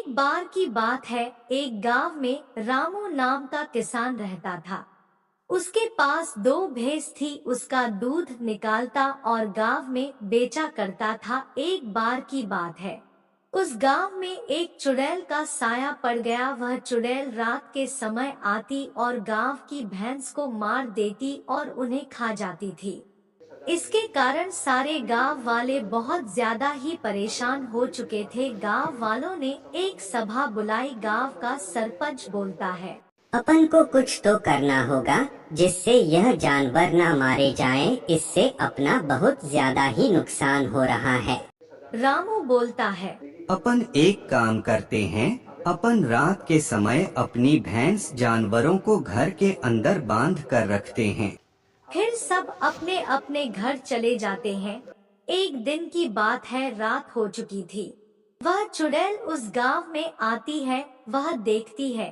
एक बार की बात है, एक गांव में रामू नाम का किसान रहता था। उसके पास दो भैंस थी। उसका दूध निकालता और गांव में बेचा करता था। एक बार की बात है, उस गांव में एक चुड़ैल का साया पड़ गया। वह चुड़ैल रात के समय आती और गांव की भैंस को मार देती और उन्हें खा जाती थी। इसके कारण सारे गांव वाले बहुत ज्यादा ही परेशान हो चुके थे। गांव वालों ने एक सभा बुलाई। गांव का सरपंच बोलता है, अपन को कुछ तो करना होगा जिससे यह जानवर ना मारे जाएं। इससे अपना बहुत ज्यादा ही नुकसान हो रहा है। रामू बोलता है, अपन एक काम करते हैं, अपन रात के समय अपनी भैंस जानवरों को घर के अंदर बांध कर रखते हैं। फिर सब अपने अपने घर चले जाते हैं। एक दिन की बात है, रात हो चुकी थी। वह चुड़ैल उस गांव में आती है। वह देखती है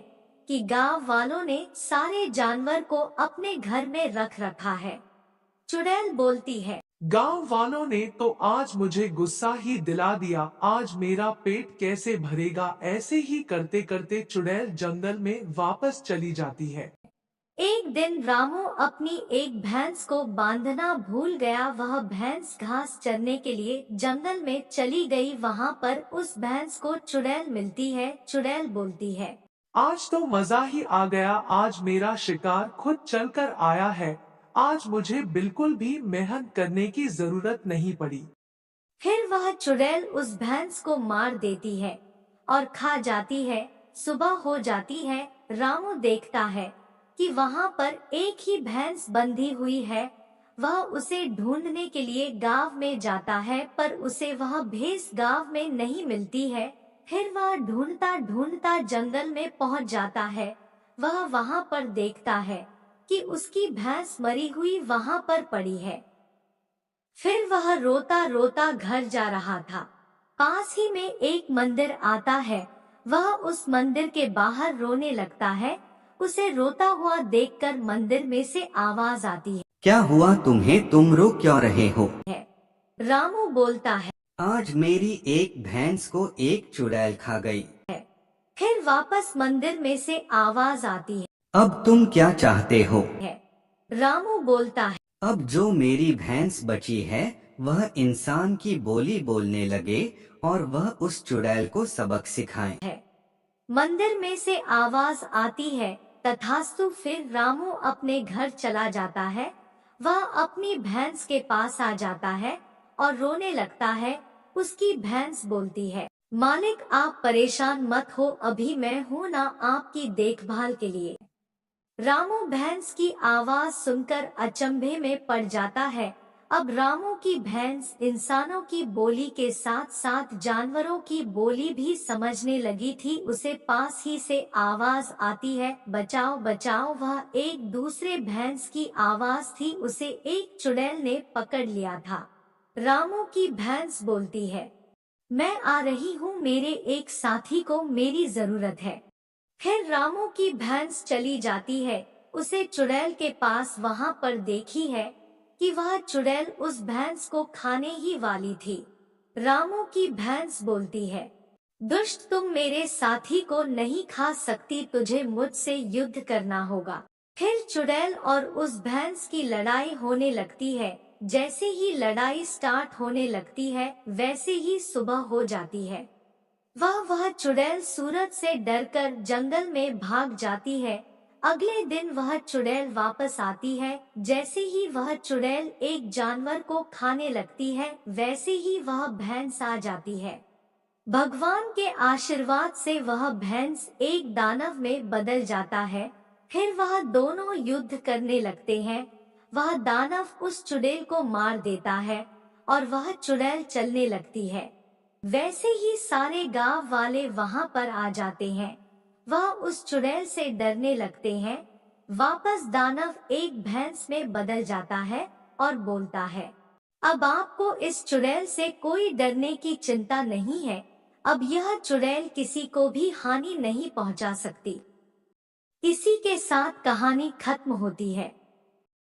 कि गांव वालों ने सारे जानवर को अपने घर में रख रखा है। चुड़ैल बोलती है, गांव वालों ने तो आज मुझे गुस्सा ही दिला दिया। आज मेरा पेट कैसे भरेगा। ऐसे ही करते करते चुड़ैल जंगल में वापस चली जाती है। एक दिन रामू अपनी एक भैंस को बांधना भूल गया। वह भैंस घास चरने के लिए जंगल में चली गई। वहाँ पर उस भैंस को चुड़ैल मिलती है। चुड़ैल बोलती है, आज तो मजा ही आ गया। आज मेरा शिकार खुद चलकर आया है। आज मुझे बिल्कुल भी मेहनत करने की जरूरत नहीं पड़ी। फिर वह चुड़ैल उस भैंस को मार देती है और खा जाती है। सुबह हो जाती है। रामू देखता है कि वहाँ पर एक ही भैंस बंधी हुई है। वह उसे ढूंढने के लिए गांव में जाता है, पर उसे वह भैंस गांव में नहीं मिलती है। फिर वह ढूंढता ढूंढता जंगल में पहुंच जाता है। वह वहाँ पर देखता है कि उसकी भैंस मरी हुई वहाँ पर पड़ी है। फिर वह रोता रोता घर जा रहा था। पास ही में एक मंदिर आता है। वह उस मंदिर के बाहर रोने लगता है। उसे रोता हुआ देखकर मंदिर में से आवाज आती क्या हुआ तुम्हें, तुम रो क्यों रहे हो? है। रामू बोलता है, आज मेरी एक भैंस को एक चुड़ैल खा गई। फिर वापस मंदिर में से आवाज आती अब तुम क्या चाहते हो? है। रामू बोलता है, अब जो मेरी भैंस बची है वह इंसान की बोली बोलने लगे और वह उस चुड़ैल को सबक सिखाए। मंदिर में से आवाज आती है, तथास्तु। फिर रामू अपने घर चला जाता है। वह अपनी भैंस के पास आ जाता है और रोने लगता है। उसकी भैंस बोलती है, मालिक आप परेशान मत हो, अभी मैं हूँ ना आपकी देखभाल के लिए। रामू भैंस की आवाज सुनकर अचंभे में पड़ जाता है। अब रामू की भैंस इंसानों की बोली के साथ साथ जानवरों की बोली भी समझने लगी थी। उसे पास ही से आवाज आती है, बचाओ बचाओ। वह एक दूसरे भैंस की आवाज थी। उसे एक चुड़ैल ने पकड़ लिया था। रामू की भैंस बोलती है, मैं आ रही हूँ, मेरे एक साथी को मेरी जरूरत है। फिर रामू की भैंस चली जाती है। उसे चुड़ैल के पास वहाँ पर देखी है कि वह चुड़ैल उस भैंस को खाने ही वाली थी। रामू की भैंस बोलती है, दुष्ट, तुम मेरे साथी को नहीं खा सकती, तुझे मुझसे युद्ध करना होगा। फिर चुड़ैल और उस भैंस की लड़ाई होने लगती है। जैसे ही लड़ाई स्टार्ट होने लगती है, वैसे ही सुबह हो जाती है। वह चुड़ैल सूरज से डरकर जंगल में भाग जाती है। अगले दिन वह चुड़ैल वापस आती है। जैसे ही वह चुड़ैल एक जानवर को खाने लगती है, वैसे ही वह भैंस आ जाती है। भगवान के आशीर्वाद से वह भैंस एक दानव में बदल जाता है। फिर वह दोनों युद्ध करने लगते हैं। वह दानव उस चुड़ैल को मार देता है और वह चुड़ैल चलने लगती है। वैसे ही सारे गांव वाले वहां पर आ जाते हैं। वह उस चुड़ैल से डरने लगते हैं। वापस दानव एक भैंस में बदल जाता है और बोलता है, अब आपको इस चुड़ैल से कोई डरने की चिंता नहीं है। अब यह चुड़ैल किसी को भी हानि नहीं पहुंचा सकती। इसी के साथ कहानी खत्म होती है।